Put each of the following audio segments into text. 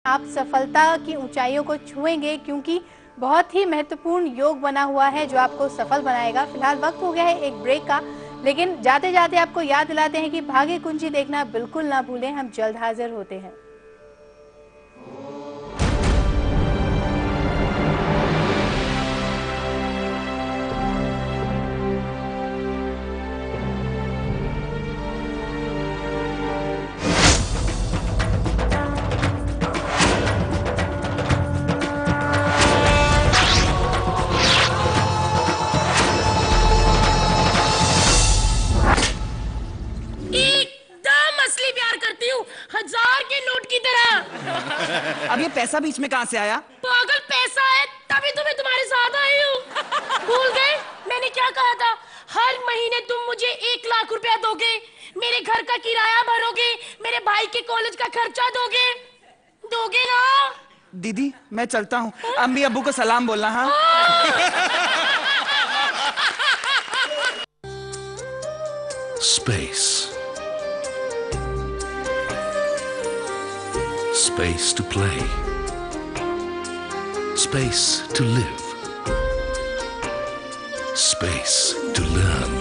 आप सफलता की ऊंचाइयों को छुएंगे क्योंकि बहुत ही महत्वपूर्ण योग बना हुआ है जो आपको सफल बनाएगा। फिलहाल वक्त हो गया है एक ब्रेक का, लेकिन जाते जाते आपको याद दिलाते हैं कि भाग्य कुंजी देखना बिल्कुल ना भूलें। हम जल्द हाजिर होते हैं। हजार के नोट की तरह। अब ये पैसा बीच में कहाँ से आया? पागल, पैसा है तभी तुम्हें तुम्हारे साथ आई हूँ। भूल गए मैंने क्या कहा था? हर महीने तुम मुझे 1 लाख रुपया दोगे, मेरे घर का किराया भरोगे, मेरे भाई के कॉलेज का खर्चा दोगे ना? दीदी मैं चलता हूँ, अम्मी अब्बू को सलाम बोलना। हाँ Space. Space to play. Space to live. Space to learn.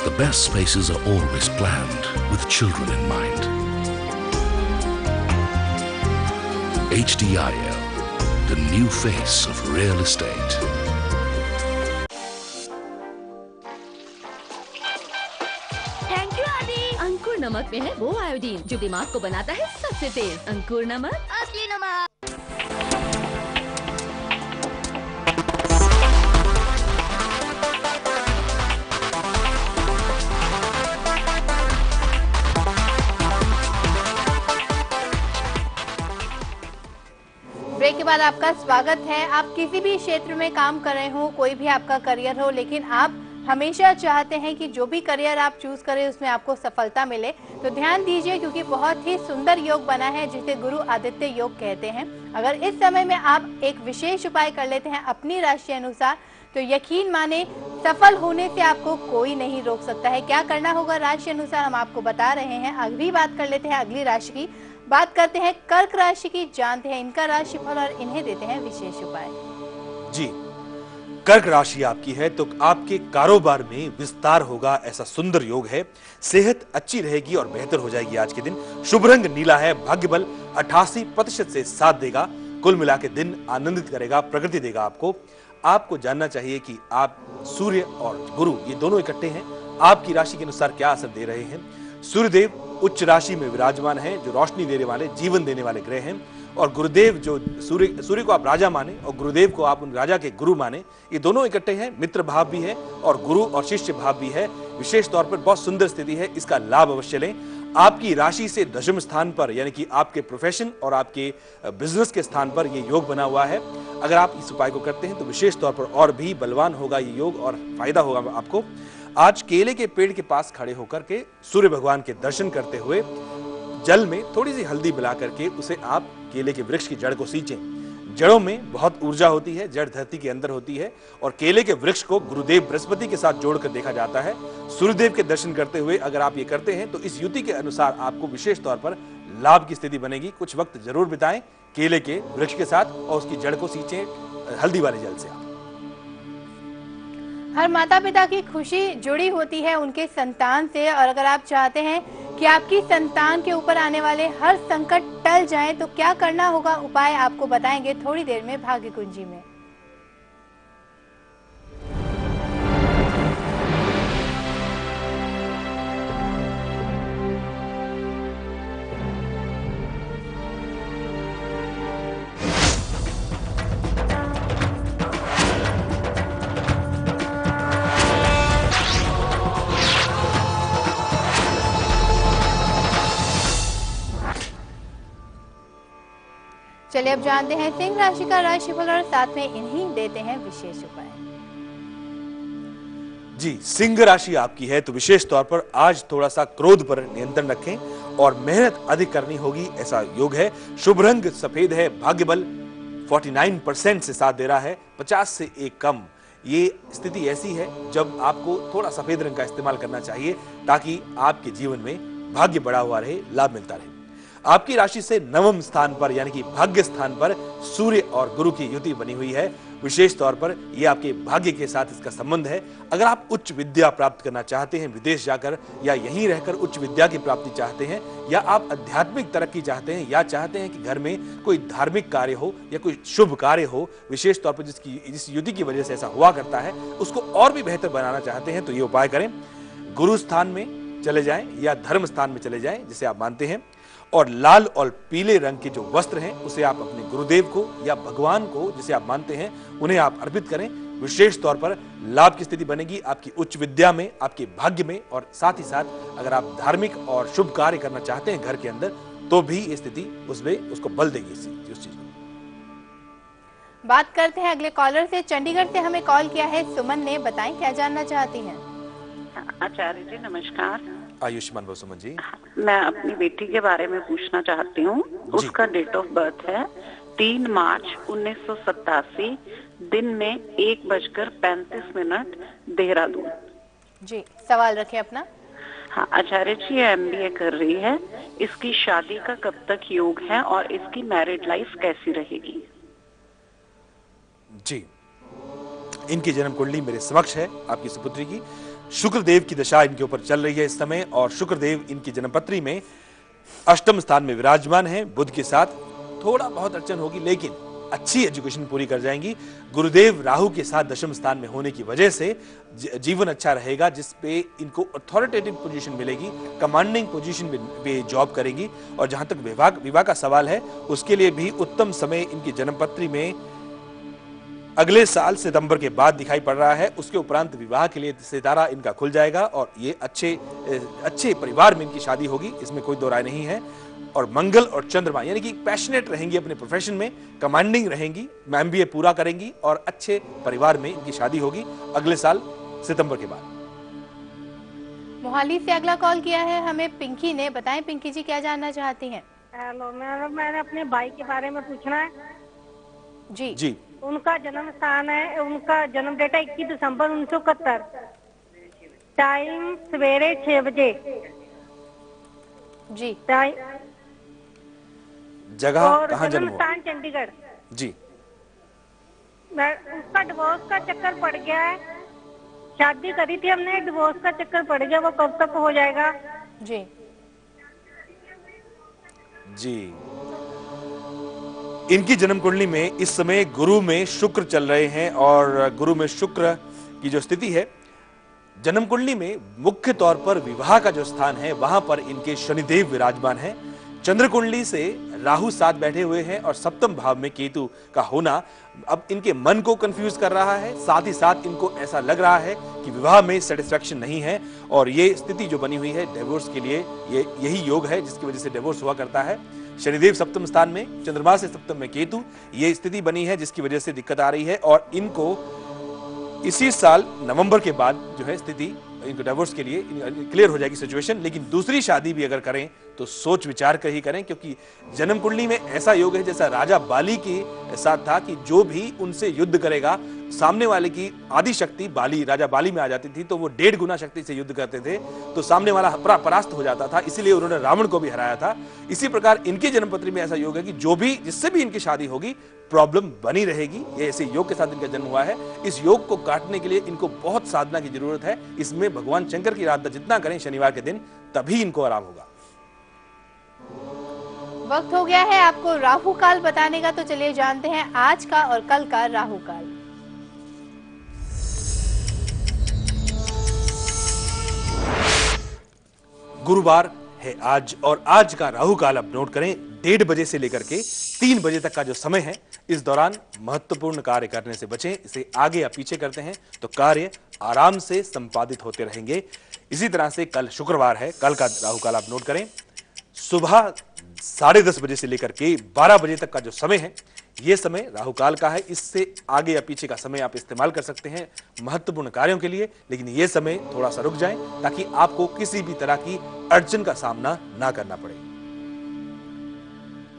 The best spaces are always planned with children in mind. HDIL, the new face of real estate. अंकुर नमक में है वो आयोडीन जो दिमाग को बनाता है सबसे तेज। अंकुर नमक, असली नमक। ब्रेक के बाद आपका स्वागत है। आप किसी भी क्षेत्र में काम कर रहे हो, कोई भी आपका करियर हो, लेकिन आप हमेशा चाहते हैं कि जो भी करियर आप चूज करें उसमें आपको सफलता मिले, तो ध्यान दीजिए क्योंकि बहुत ही सुंदर योग बना है जिसे गुरु आदित्य योग कहते हैं। अगर इस समय में आप एक विशेष उपाय कर लेते हैं अपनी राशि अनुसार, तो यकीन माने सफल होने से आपको कोई नहीं रोक सकता है। क्या करना होगा राशि अनुसार हम आपको बता रहे हैं। अगली बात कर लेते हैं अगली राशि की। बात करते हैं कर्क राशि की, जानते हैं इनका राशिफल और इन्हें देते हैं विशेष उपाय। जी, कर्क राशि आपकी है तो आपके कारोबार में विस्तार होगा, ऐसा सुंदर योग है। सेहत अच्छी रहेगी और बेहतर हो जाएगी आज के दिन। शुभ रंग नीला है, भाग्य बल 88% से साथ देगा। कुल मिला के दिन आनंदित करेगा, प्रगति देगा आपको। आपको जानना चाहिए कि आप सूर्य और गुरु ये दोनों इकट्ठे हैं, आपकी राशि के अनुसार क्या असर दे रहे हैं। सूर्यदेव उच्च राशि में विराजमान है जो रोशनी देने वाले, जीवन देने वाले ग्रह हैं, और गुरुदेव जो सूर्य को आप राजा माने और गुरुदेव को आप उन राजा के गुरु माने, ये दोनों इकट्ठे हैं। मित्र भाव भी है और गुरु और शिष्य भाव भी है। विशेष तौर पर बहुत सुंदर स्थिति है, इसका लाभ अवश्य लें। आपकी राशि से दशम स्थान पर यानी कि आपके प्रोफेशन और आपके बिजनेस के स्थान पर ये योग बना हुआ है। अगर आप इस उपाय को करते हैं तो विशेष तौर पर और भी बलवान होगा ये योग और फायदा होगा आपको। आज केले के पेड़ के पास खड़े होकर के सूर्य भगवान के दर्शन करते हुए जल में थोड़ी सी हल्दी मिला करके उसे आप केले के वृक्ष की जड़ को सींचें। जड़ों में बहुत ऊर्जा होती है, जड़ धरती के अंदर होती है, और केले के वृक्ष को गुरुदेव बृहस्पति के साथ जोड़कर देखा जाता है। सूर्यदेव के दर्शन करते हुए अगर आप ये करते हैं तो इस युति के अनुसार आपको विशेष तौर पर लाभ की स्थिति बनेगी। कुछ वक्त जरूर बिताएं केले के वृक्ष के साथ और उसकी जड़ को सींचें हल्दी वाले जल से। हर माता पिता की खुशी जुड़ी होती है उनके संतान से, और अगर आप चाहते हैं कि आपकी संतान के ऊपर आने वाले हर संकट टल जाएं, तो क्या करना होगा उपाय आपको बताएंगे थोड़ी देर में भाग्य कुंजी में। चलिए अब जानते हैं सिंह राशि का राशिफल और साथ में इन्हीं देते हैं विशेष उपाय। जी, सिंह राशि आपकी है तो विशेष तौर पर आज थोड़ा सा क्रोध पर नियंत्रण रखें और मेहनत अधिक करनी होगी, ऐसा योग है। शुभ रंग सफेद है, भाग्य बल 49% से साथ दे रहा है, 50 से एक कम। ये स्थिति ऐसी है जब आपको थोड़ा सफेद रंग का इस्तेमाल करना चाहिए ताकि आपके जीवन में भाग्य बढ़ा हुआ रहे, लाभ मिलता रहे। आपकी राशि से नवम स्थान पर यानी कि भाग्य स्थान पर सूर्य और गुरु की युति बनी हुई है। विशेष तौर पर यह आपके भाग्य के साथ इसका संबंध है। अगर आप उच्च विद्या प्राप्त करना चाहते हैं विदेश जाकर, या यहीं रहकर उच्च विद्या की प्राप्ति चाहते हैं, या आप आध्यात्मिक तरक्की चाहते हैं, या चाहते हैं कि घर में कोई धार्मिक कार्य हो या कोई शुभ कार्य हो, विशेष तौर पर जिस युति की वजह से ऐसा हुआ करता है, उसको और भी बेहतर बनाना चाहते हैं, तो ये उपाय करें। गुरु स्थान में चले जाएं या धर्म स्थान में चले जाएं जिसे आप मानते हैं, और लाल और पीले रंग के जो वस्त्र हैं उसे आप अपने गुरुदेव को या भगवान को जिसे आप मानते हैं उन्हें आप अर्पित करें। विशेष तौर पर लाभ की स्थिति बनेगी आपकी उच्च विद्या में, आपके भाग्य में, और साथ ही साथ अगर आप धार्मिक और शुभ कार्य करना चाहते हैं घर के अंदर, तो भी ये स्थिति उसमें उसको बल देगी उस चीज को। बात करते हैं अगले कॉलर से। चंडीगढ़ से हमें कॉल किया है सुमन ने, बताएं क्या जानना चाहती हैं। आचार्य जी नमस्कार। आयुष्मान भव सुमन जी। मैं अपनी बेटी के बारे में पूछना चाहती हूँ। उसका डेट ऑफ बर्थ है 3 मार्च 1987, दिन में 1:35 देहरादून। जी, सवाल रखें अपना। हाँ आचार्य जी, MBA कर रही है। इसकी शादी का कब तक योग है और इसकी मैरिड लाइफ कैसी रहेगी? जी, इनकी जन्म कुंडली मेरे समक्ष है। आपकी सुपुत्री की शुक्रदेव की दशा इनके ऊपर चल रही है इस समय, और शुक्रदेव इनकी जन्मपत्री में अष्टम स्थान में विराजमान है बुध के साथ। थोड़ा बहुत अड़चन होगी लेकिन अच्छी एजुकेशन पूरी कर जाएंगी। गुरुदेव राहु के साथ दशम स्थान में होने की वजह से जीवन अच्छा रहेगा, जिसपे इनको अथॉरिटेटिव पोजीशन मिलेगी, कमांडिंग पोजीशन पे जॉब करेंगी। और जहां तक विवाह का सवाल है, उसके लिए भी उत्तम समय इनकी जन्मपत्री में अगले साल सितंबर के बाद दिखाई पड़ रहा है। उसके उपरांत विवाह के लिए सितारा इनका खुल जाएगा और ये अच्छे परिवार में इनकी शादी होगी, इसमें कोई दो राय नहीं है। और मंगल और चंद्रमा यानी कि पैशनेट रहेंगी अपने प्रोफेशन में, कमांडिंग रहेंगी, MBA पूरा करेंगी और अच्छे परिवार में इनकी शादी होगी अगले साल सितंबर के बाद। मोहाली से अगला कॉल किया है हमें पिंकी ने, बताएं पिंकी जी क्या जानना चाहती हैं। हेलो मैंने अपने भाई के बारे में पूछना है। जी जी, उनका जन्म स्थान है, उनका जन्म डेट है 21 दिसंबर 1971, टाइम सवेरे 6 बजे। जी, जगह और कहाँ जन्म जन्म हुआ? स्थान चंडीगढ़। जी, उसका डिवोर्स का चक्कर पड़ गया है। शादी करी थी हमने, डिवोर्स का चक्कर पड़ गया, वो कब तक हो जाएगा? जी जी, इनकी जन्म कुंडली में इस समय गुरु में शुक्र चल रहे हैं, और गुरु में शुक्र की जो स्थिति है, जन्म कुंडली में मुख्य तौर पर विवाह का जो स्थान है वहां पर इनके शनिदेव विराजमान है। चंद्र कुंडली से राहु साथ बैठे हुए हैं और सप्तम भाव में केतु का होना अब इनके मन को कंफ्यूज कर रहा है। साथ ही साथ इनको ऐसा लग रहा है कि विवाह में सेटिस्फैक्शन नहीं है, और ये स्थिति जो बनी हुई है डिवोर्स के लिए, यही योग है जिसकी वजह से डिवोर्स हुआ करता है। शनिदेव सप्तम स्थान में, चंद्रमा से सप्तम में केतु, ये स्थिति बनी है जिसकी वजह से दिक्कत आ रही है। और इनको इसी साल नवंबर के बाद जो है स्थिति इनको डिवोर्स के लिए क्लियर हो जाएगी सिचुएशन। लेकिन दूसरी शादी भी अगर करें तो सोच विचार कर ही करें, क्योंकि जन्म कुंडली में ऐसा योग है जैसा राजा बाली के साथ था कि जो भी उनसे युद्ध करेगा, सामने वाले की आदि शक्ति बाली, राजा बाली में आ जाती थी, तो वो 1.5 गुना शक्ति से युद्ध करते थे, तो सामने वाला परास्त हो जाता था। इसीलिए उन्होंने रावण को भी हराया था। इसी प्रकार इनकी जन्मपत्री में ऐसा योग है कि जो भी जिससे भी इनकी शादी होगी प्रॉब्लम बनी रहेगी। ये ऐसे योग के साथ इनका जन्म हुआ है। इस योग को काटने के लिए इनको बहुत साधना की जरूरत है। इसमें भगवान शंकर की आराधना जितना करें शनिवार के दिन, तभी इनको आराम होगा। वक्त हो गया है आपको राहु काल बताने का, तो चलिए जानते हैं आज का और कल का राहु काल। गुरुवार है आज, और आज का राहु काल आप नोट करें 1:30 बजे से लेकर के 3 बजे तक का जो समय है, इस दौरान महत्वपूर्ण कार्य करने से बचें। इसे आगे या पीछे करते हैं तो कार्य आराम से संपादित होते रहेंगे। इसी तरह से कल शुक्रवार है, कल का राहु काल आप नोट करें सुबह 10:30 बजे से लेकर के 12 बजे तक का जो समय है, यह समय राहु काल का है। इससे आगे या पीछे का समय आप इस्तेमाल कर सकते हैं महत्वपूर्ण कार्यों के लिए, लेकिन यह समय थोड़ा सा रुक जाए ताकि आपको किसी भी तरह की अड़चन का सामना ना करना पड़े।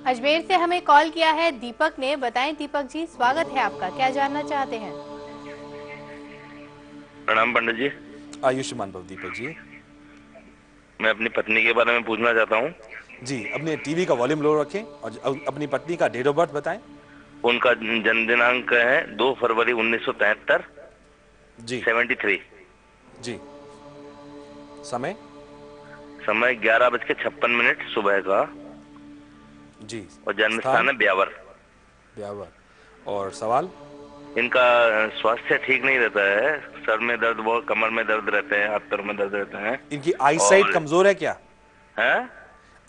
अजमेर से हमें कॉल किया है दीपक ने, बताएं दीपक जी स्वागत है आपका, क्या जानना चाहते हैं। प्रणाम पंडित जी। आयुष्मान भव दीपक जी। मैं अपनी पत्नी के बारे में पूछना चाहता हूँ। जी, अपने टीवी का वॉल्यूम लो रखें और अपनी पत्नी का डेट ऑफ बर्थ बताएं। उनका जन्म दिनांक है 2 फरवरी 1973। जी 73। जी, समय 11:56 सुबह का। जी, और जन्म स्थान है ब्यावर। ब्यावर। और सवाल, इनका स्वास्थ्य ठीक नहीं रहता है, सर में दर्द, बहुत कमर में दर्द रहते हैं, हाथ पैर में दर्द रहते हैं। इनकी आईसाइट कमजोर है क्या? है?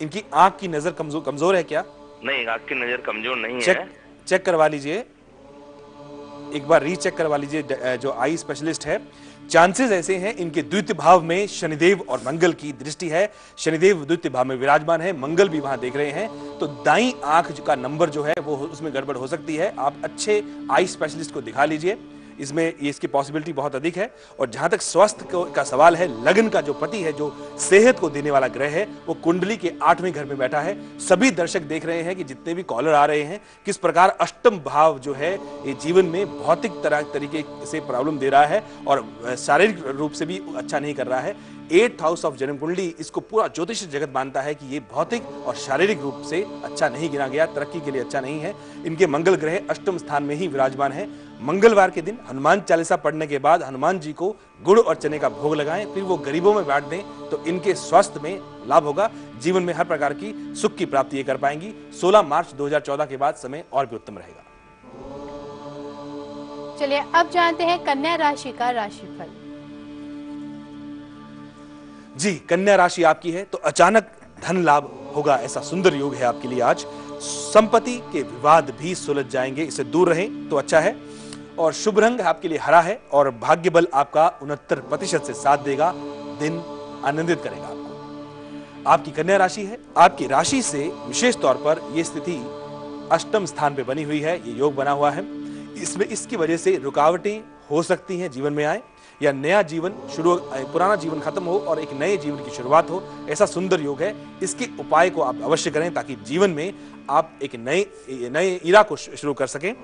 इनकी आंख की नजर कमजोर है क्या? नहीं, आंख की नजर कमजोर नहीं है। चेक करवा लीजिए, एक बार रीचेक करवा लीजिए जो आई स्पेशलिस्ट है। चांसेस ऐसे हैं, इनके द्वितीय भाव में शनिदेव और मंगल की दृष्टि है। शनिदेव द्वितीय भाव में विराजमान है, मंगल भी वहां देख रहे हैं, तो दाईं आंख का नंबर जो है वो उसमें गड़बड़ हो सकती है। आप अच्छे आई स्पेशलिस्ट को दिखा लीजिए, इसमें इसकी पॉसिबिलिटी बहुत अधिक है। और जहां तक स्वास्थ्य का सवाल है, लगन का जो पति है, जो सेहत को देने वाला ग्रह है, वो कुंडली के 8वें घर में बैठा है। सभी दर्शक देख रहे हैं कि जितने भी कॉलर आ रहे हैं, किस प्रकार अष्टम भाव जो है ये जीवन में भौतिक तरीके से प्रॉब्लम दे रहा है और शारीरिक रूप से भी अच्छा नहीं कर रहा है। 8th हाउस ऑफ जन्म कुंडली, इसको पूरा ज्योतिष जगत मानता है कि ये भौतिक और शारीरिक रूप से अच्छा नहीं गिना गया, तरक्की के लिए अच्छा नहीं है। इनके मंगल ग्रह अष्टम स्थान में ही विराजमान है। मंगलवार के दिन हनुमान चालीसा पढ़ने के बाद हनुमान जी को गुड़ और चने का भोग लगाएं, फिर वो गरीबों में बांट दें, तो इनके स्वास्थ्य में लाभ होगा। जीवन में हर प्रकार की सुख की प्राप्ति ये कर पाएंगी। 16 मार्च 2014 के बाद समय और भी उत्तम रहेगा। चलिए अब जानते हैं कन्या राशि का राशिफल। जी, कन्या राशि आपकी है तो अचानक धन लाभ होगा, ऐसा सुंदर योग है आपके लिए आज। संपत्ति के विवाद भी सुलझ जाएंगे, इससे दूर रहें तो अच्छा है। और शुभ रंग आपके लिए हरा है और भाग्य बल आपका 69% से साथ देगा, दिन आनंदित करेगा आपको। आपकी कन्या राशि है, आपकी राशि से विशेष तौर पर यह स्थिति अष्टम स्थान पे बनी हुई है, ये योग बना हुआ है। इसमें इसकी वजह से रुकावटें हो सकती हैं, जीवन में आए या नया जीवन शुरू, पुराना जीवन खत्म हो और एक नए जीवन की शुरुआत हो, ऐसा सुंदर योग है। इसके उपाय को आप अवश्य करें ताकि जीवन में आप एक नए इरा को शुरू कर सकें।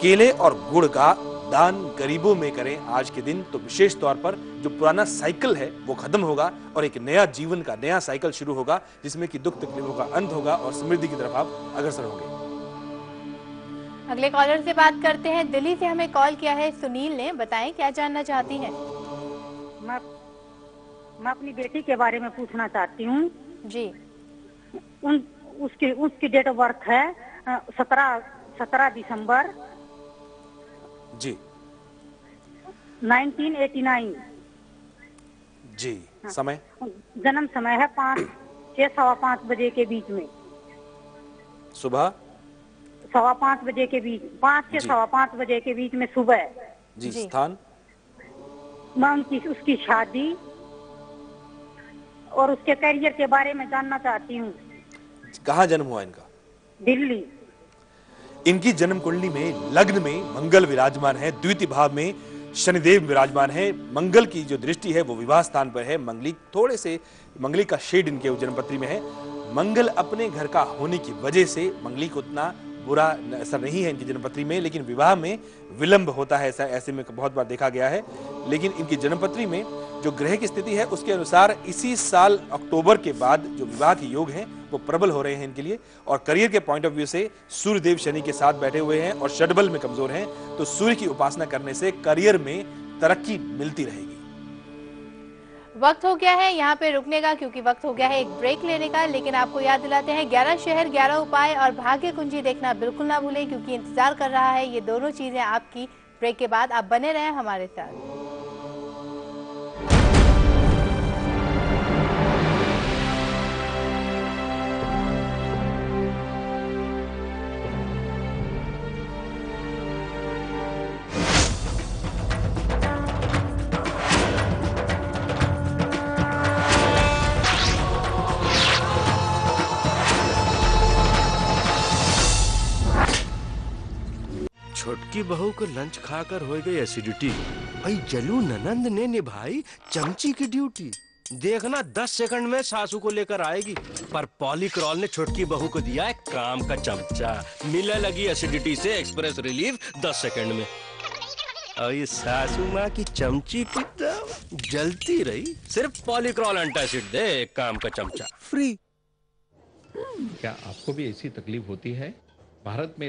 केले और गुड़ का दान गरीबों में करें आज के दिन, तो विशेष तौर पर जो पुराना साइकिल है वो खत्म होगा और एक नया जीवन का नया साइकिल शुरू होगा, जिसमें कि दुख तकलीफों का अंत होगा और समृद्धि की तरफ आप अग्रसर होंगे। अगले कॉलर से बात करते हैं। दिल्ली से हमें कॉल किया है सुनील ने, बताएं क्या जानना चाहती हैं? मैं अपनी बेटी के बारे में पूछना चाहती हूँ जी। उसकी डेट ऑफ बर्थ है 17 दिसंबर जी 1989 जी। समय? जन्म समय है 5 से 5:15 बजे के बीच में। सुबह 5:15 बजे के बीच, 5 से 5:15 बजे के बीच में सुबह जी। स्थान? मैं उसकी शादी और उसके करियर के बारे में जानना चाहती हूँ। कहाँ जन्म हुआ इनका? दिल्ली। इनकी जन्म कुंडली में लग्न में मंगल विराजमान है, द्वितीय भाव में शनिदेव विराजमान है। मंगल की जो दृष्टि है वो विवाह स्थान पर है। मंगली का शेड इनके जन्मपत्री में है। मंगल अपने घर का होने की वजह से मंगली को उतना बुरा असर नहीं है इनकी जन्मपत्री में, लेकिन विवाह में विलंब होता है, ऐसे में बहुत बार देखा गया है। लेकिन इनकी जन्मपत्री में जो ग्रह की स्थिति है उसके अनुसार इसी साल अक्टूबर के बाद जो विवाह के योग हैं वो प्रबल हो रहे हैं इनके लिए। और करियर के पॉइंट ऑफ व्यू से सूर्यदेव शनि के साथ बैठे हुए हैं और षडबल में कमजोर हैं, तो सूर्य की उपासना करने से करियर में तरक्की मिलती रहेगी। वक्त हो गया है यहाँ पे रुकने का, क्योंकि वक्त हो गया है एक ब्रेक लेने का। लेकिन आपको याद दिलाते हैं 11 शहर 11 उपाय और भाग्य कुंजी देखना बिल्कुल ना भूलें, क्योंकि इंतजार कर रहा है ये दोनों चीजें आपकी ब्रेक के बाद। आप बने रहें हमारे साथ। छोटकी बहू को लंच खाकर हो गई एसिडिटी। भाई जलू ननंद ने निभाई चमची की ड्यूटी। देखना 10 सेकंड में सासू को लेकर आएगी, पर पॉलीक्रॉल ने छोटकी बहू को दिया है काम का चमचा। मिलने लगी एसिडिटी से एक्सप्रेस रिलीफ 10 सेकंड में। और ये सासू माँ की चमची की तो जलती रही। सिर्फ पॉलीक्रॉल एंटासिड दे, काम का चमचा फ्री। क्या आपको भी ऐसी तकलीफ होती है? भारत में